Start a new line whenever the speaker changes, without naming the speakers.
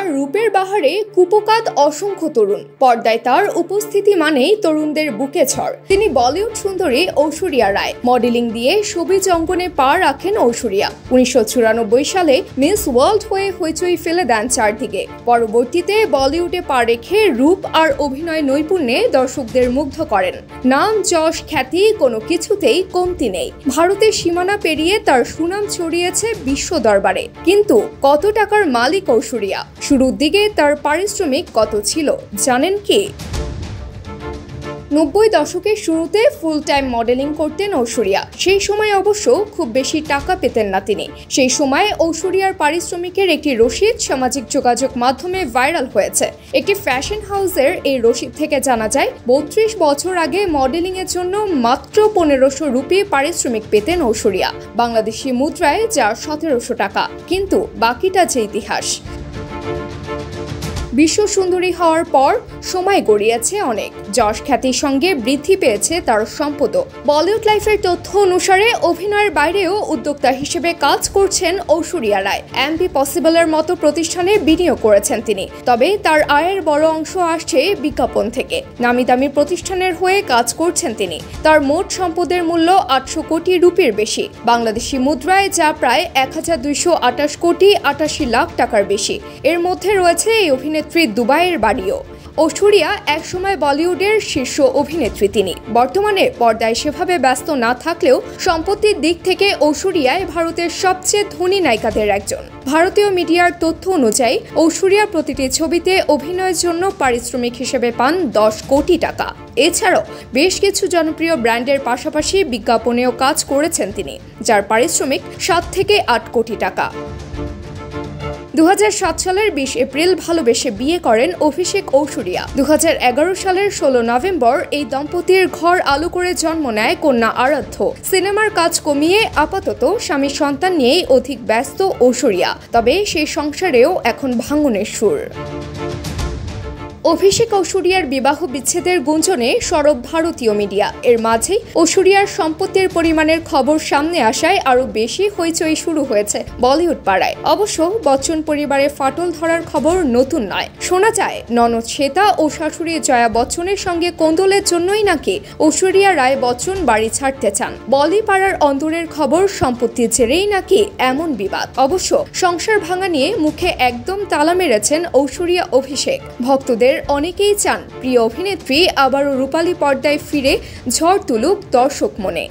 তার রূপের বাহারে কুপোকাত অসংখ্য তরুণ। পর্দায় তার উপস্থিতি মানেই তরুণদের বুকে ঝড়। তিনি বলিউড সুন্দরী ঐশ্বরিয়া রায়। মডেলিং দিয়ে ছবিজ অঙ্গনে পা রাখেন ঐশ্বরিয়া। 1994 সালে মিস ওয়ার্ল্ড হয়ে হইচই ফেলে দেন চারদিকে। পরবর্তীতে বলিউডে পা রেখে রূপ আর অভিনয় নৈপুণ্যে দর্শকদের মুগ্ধ করেন। নাম, যশ, খ্যাতি কোনো কিছুতেই কমতি নেই। ভারতের সীমানা পেরিয়ে তার সুনাম ছড়িয়েছে বিশ্ব দরবারে। কিন্তু কত টাকার মালিক ঐশ্বরিয়া? শুরুর দিকে তার পারিশ্রমিক কত ছিল জানেন কি? 90 দশকের শুরুতে ফুল টাইম মডেলিং করতেন ঐশ্বরিয়া। সেই সময় অবশ্য খুব বেশি টাকা পেতেন না তিনি। সেই সময় ঐশ্বরিয়ার পারিশ্রমিকের একটি রসিদ সামাজিক যোগাযোগ মাধ্যমে ভাইরাল হয়েছে। একটি ফ্যাশন হাউসের এই রসিদ থেকে জানা যায় 32 বছর আগে মডেলিং এর জন্য মাত্র 1500 রুপি পারিশ্রমিক পেতেন ঐশ্বরিয়া, বাংলাদেশি মুদ্রায় যা 1700 টাকা। কিন্তু বাকিটা যে ইতিহাস। বিশ্ব সুন্দরী হওয়ার পর সময় গড়িয়েছে অনেক। যশ খ্যাতির সঙ্গে বৃদ্ধি পেয়েছে তার সম্পদও। বলিউড লাইফের তথ্য অনুসারে অভিনয়ের বাইরেও উদ্যোক্তা হিসেবে কাজ করছেন ঐশ্বরিয়া রায়। এমপি পসিবলের মতো প্রতিষ্ঠানে বিনিয়োগ করেছেন তিনি। তবে তার আয়ের বড় অংশ আসছে বিজ্ঞাপন থেকে। নামি দামি প্রতিষ্ঠানের হয়ে কাজ করছেন তিনি। তার মোট সম্পদের মূল্য 800 কোটি রুপির বেশি, বাংলাদেশি মুদ্রায় যা প্রায় 1228 কোটি 88 লাখ টাকার বেশি। এর মধ্যে রয়েছে এই অভিনেত্রী দুবাইয়ের বাড়িও। ঐশ্বরিয়া একসময় বলিউডের শীর্ষ অভিনেত্রী তিনি। বর্তমানে পর্দায় সেভাবে ব্যস্ত না থাকলেও সম্পত্তির দিক থেকে ঐশ্বরিয়ায় ভারতের সবচেয়ে ধনী নায়িকাদের একজন। ভারতীয় মিডিয়ার তথ্য অনুযায়ী ঐশ্বরিয়া প্রতিটি ছবিতে অভিনয়ের জন্য পারিশ্রমিক হিসেবে পান 10 কোটি টাকা। এছাড়াও বেশ কিছু জনপ্রিয় ব্র্যান্ডের পাশাপাশি বিজ্ঞাপনেও কাজ করেছেন তিনি, যার পারিশ্রমিক 7 থেকে 8 কোটি টাকা। 2007 সালের 20 এপ্রিল ভালোবেসে বিয়ে করেন অভিষেক ঐশ্বরিয়া। 2011 সালের 16 নভেম্বর এই দম্পতির ঘর আলো করে জন্ম নেয় কন্যা আরাধ্য। সিনেমার কাজ কমিয়ে আপাতত স্বামী সন্তান নিয়েই অধিক ব্যস্ত ঐশ্বরিয়া। তবে সেই সংসারেও এখন ভাঙনের সুর। অভিষেক ঐশ্বরিয়ার বিবাহ বিচ্ছেদের গুঞ্জনে সরব ভারতীয় মিডিয়া। এর মাঝেই ঐশ্বরিয়ার সম্পত্তির পরিমাণের খবর সামনে আসায় আরো বেশি হইচই শুরু হয়েছে বলিউড পাড়ায়। অবশ্য বচ্চন পরিবারে ফাটল ধরার খবর নতুন নয়। শোনা যায় ননদ শ্বেতা ও শাশুড়ি জয়া বচ্চনের সঙ্গে কোন্দলের জন্যই নাকি ঐশ্বরিয়া রায় বচ্চন বাড়ি ছাড়তে চান। বলি পাড়ার অন্তরের খবর সম্পত্তির জেরেই নাকি এমন বিবাদ। অবশ্য সংসার ভাঙা নিয়ে মুখে একদম তালা মেরেছেন ঐশ্বরিয়া অভিষেক। ভক্তদের অনেকেই চান প্রিয় অভিনেত্রী আবারও রূপালী পর্দায় ফিরে ঝড় তুলুক দর্শক মনে।